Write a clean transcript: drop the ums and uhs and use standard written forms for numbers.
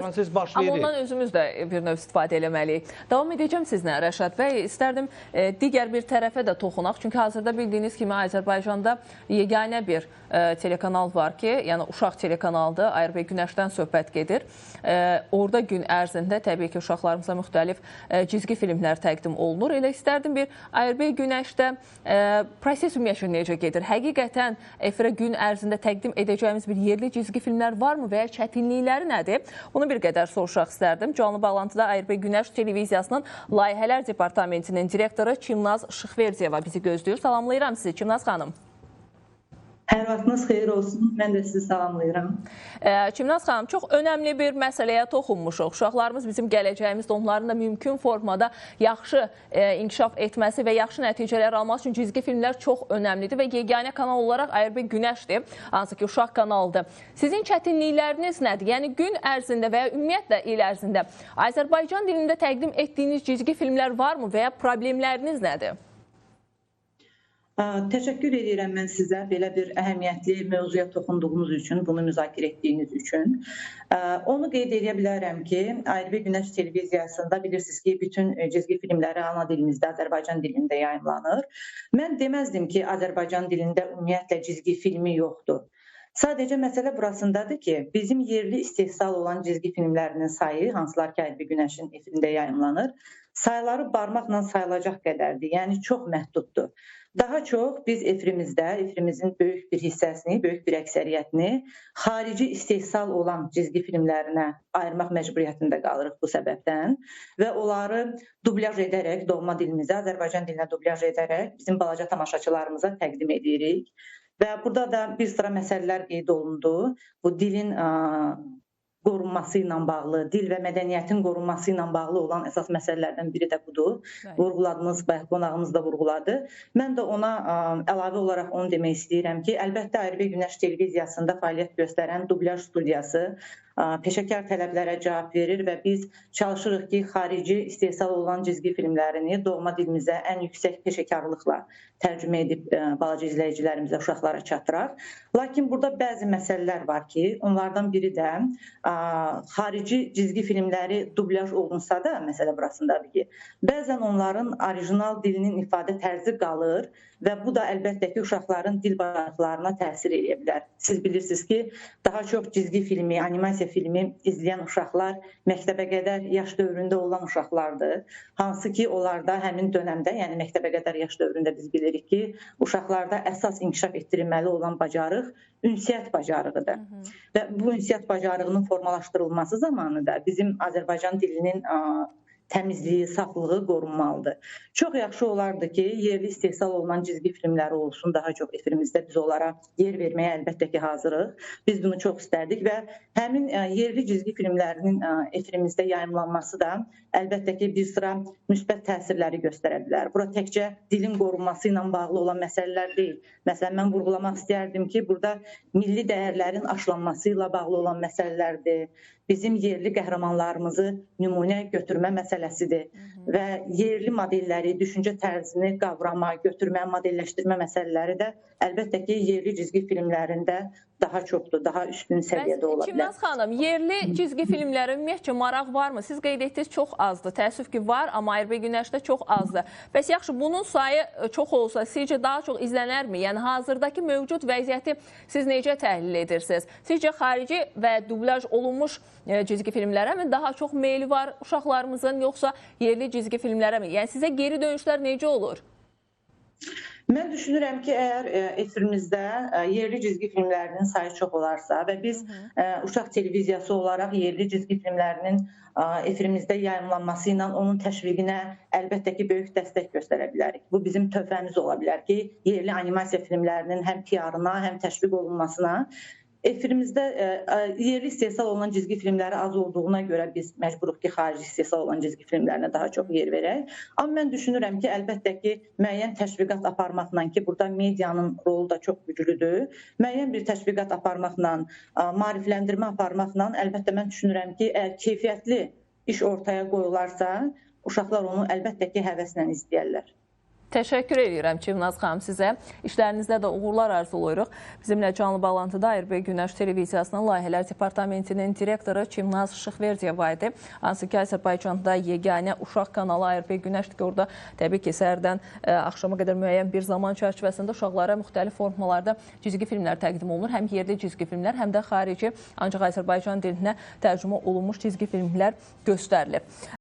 Siz Amma başlayırıq. ondan özümüz də bir növ istifadə eləməliyik. Davam edəcəm sizlə Rəşad bəy. İstərdim digər bir tərəfə də toxunaq. Çünki hazırda bildiyiniz kimi Azərbaycanda yeganə bir telekanal var ki, yəni uşaq telekanaldır. ARB Günəşdən söhbət gedir. Orada gün ərzində təbii ki, uşaqlarımıza müxtəlif cizgi filmlər təqdim olunur. Elə istərdim bir ARB Günəşdə proses ümumiyyətlə necə gedir? Həqiqətən efirə gün ərzində təqdim edəcəyimiz bir yerli cizgi filmlər varmı və ya çətinlikləri nədir? Bunu bir qədər soruşaq istərdim. Canlı bağlantıda ARB Günəş televiziyasının Layihələr Departamentinin direktoru Çimnaz Şıxverdiyeva bizi gözləyir. Salamlayıram sizi Çimnaz xanım. Hər vaxtınız xeyir olsun. Mən də sizi salamlayıram. Çimnaz xanım, çox önəmli bir məsələyə toxunmuşuq. Uşaqlarımız bizim gələcəyimizdə, onların da mümkün formada yaxşı inkişaf etməsi və yaxşı nəticələr alması üçün cizgi filmlər çox önəmlidir və yeganə kanal olaraq ARB Günəşdir, hansı ki uşaq kanalıdır. Sizin çətinlikləriniz nədir? Yəni gün ərzində və ya ümumiyyətlə il ərzində Azərbaycan dilində təqdim etdiyiniz cizgi filmlər varmı və ya problemləriniz nədir? Təşəkkür edirəm mən sizə belə bir əhəmiyyətli mövzuya toxunduğunuz üçün, bunu müzakirə etdiyiniz üçün. Onu qeyd edə bilərəm ki, ARB Günəş televiziyasında bilirsiniz ki, bütün cizgi filmləri ana dilimizdə, Azərbaycan dilində yayımlanır. Mən deməzdim ki, Azərbaycan dilində ümumiyyətlə cizgi filmi yoxdur. Sadəcə məsələ burasındadır ki, bizim yerli istehsal olan cizgi filmlərinin sayı, hansılar ki ARB Günəşin efirində yayımlanır, sayıları barmaqla sayılacaq qədərdir, yəni çox məhduddur. Daha çox biz efirimizin böyük bir hissəsini, böyük bir əksəriyyətini xarici istehsal olan cizgi filmlərinə ayırmaq məcburiyyətində qalırıq bu səbəbdən və onları dublyaj edərək, doğma dilimizə, Azərbaycan dilinə dublyaj edərək bizim balaca tamaşaçılarımıza təqdim edirik. Və burada da bir sıra məsələlər qeyd olundu. Bu dilin qorunması ilə bağlı, dil və mədəniyyətin qorunması ilə bağlı olan əsas məsələlərdən biri də budur. Vurğuladınız, qonağımız da vurğuladı. Mən də ona əlavə olaraq onu demək istəyirəm ki, əlbəttə ARB Günəş televiziyasında fəaliyyət göstərən dublyaj studiyası peşəkar tələblərə cavab verir və biz çalışırıq ki, xarici istehsal olan cizgi filmlərini doğma dilimizə ən yüksək peşəkarlıqla tərcümə edib balaca izləyicilərimizə, uşaqlara çatdıraq. Lakin burada bəzi məsələlər var ki, onlardan biri də xarici cizgi filmləri dublyaj olunsa da, məsələ burasındadır ki, bəzən onların orijinal dilinin ifadə tərzi qalır və bu da əlbəttə ki, uşaqların dil bacarıqlarına təsir edə bilər. Siz bilirsiniz ki, daha çox cizgi filmi, animasiya filmi izləyən uşaqlar məktəbə qədər yaş dövründə olan uşaqlardır. Hansı ki, onlarda həmin dönəmdə, yəni məktəbə qədər yaş dövründə biz bilirik ki, uşaqlarda əsas inkişaf etdirilməli olan bacarıq ünsiyyət bacarığıdır. Və bu ünsiyyət bacarığının formalaşdırılması zamanı da bizim Azərbaycan dilinin təmizliyi, saflığı qorunmalıdır. Çox yaxşı olardı ki, yerli istehsal olunan cizgi filmləri olsun, daha çox efirimizdə biz onlara yer verməyə əlbəttə ki, hazırıq. Biz bunu çox istərdik və həmin yerli cizgi filmlərinin efirimizdə yayımlanması da əlbəttə ki, bir sıra müsbət təsirləri göstərə bilər. Bura təkcə dilin qorunması ilə bağlı olan məsələlər deyil. Məsələn, mən vurğulamaq istərdim ki, burada milli dəyərlərin aşılanması ilə bağlı olan məsələlərdir. Bizim yerli qəhrəmanlarımızı nümunə götürmə məsələsidir və yerli modelləri, düşüncə tərzini qavrama, götürmə, modelləşdirmə məsələləri də əlbəttə ki, yerli cizgi filmlərində daha çoxdur, daha üstün səviyyədə ola bilər. Çimnaz xanım, yerli cizgi filmlərə ümumiyyətcə maraq varmı? Siz qeyd etdiniz, çox azdır. Təəssüf ki, var, amma ARB Günəşdə çox azdır. Bəs yaxşı, bunun sayı çox olsa, sizcə daha çox izlənərmi? Yəni, hazırdakı mövcud vəziyyəti siz necə təhlil edirsiniz? Sizcə xarici və dublyaj olunmuş cizgi filmlərə mi daha çox meyli var uşaqlarımızın, yoxsa yerli cizgi filmlərə mi? Yəni, sizə geri dönüşlər necə olur? Mən düşünürəm ki, əgər efirimizdə yerli cizgi filmlərinin sayı çox olarsa və biz uşaq televiziyası olaraq yerli cizgi filmlərinin efirimizdə yayımlanması ilə onun təşviqinə əlbəttə ki, böyük dəstək göstərə bilərik. Bu bizim töhfəmiz ola bilər ki, yerli animasiya filmlərinin həm PR-ına, həm təşviq olunmasına efirimizdə yerli istehsal olunan cizgi filmləri az olduğuna görə biz məcburuq ki, xarici istehsal olan cizgi filmlərinə daha çox yer verək. Amma mən düşünürəm ki, əlbəttə ki, müəyyən təşviqat aparmaqla ki, burada medianın rolu da çox güclüdür. Müəyyən bir təşviqat aparmaqla, maarifləndirmə aparmaqla əlbəttə mən düşünürəm ki, əgər keyfiyyətli iş ortaya qoyularsa, uşaqlar onu əlbəttə ki, həvəslə izləyərlər. Təşəkkür edirəm Çimnaz xanım sizə. İşlərinizdə də uğurlar arzulayırıq. Bizimlə canlı bağlantıda ARB Günəş Televiziyasının Layihələr Departamentinin direktoru Çimnaz Şıxverdiyeva idi. Hansı ki, Azərbaycanda yeganə uşaq kanalı ARB Günəşdir ki, orada təbii ki, səhərdən axşama qədər müəyyən bir zaman çərçivəsində uşaqlara müxtəlif formalarda cizgi filmlər təqdim olunur. Həm yerli cizgi filmlər, həm də xarici, ancaq Azərbaycan dilinə tərcümə olunmuş cizgi filmlər göstərilib.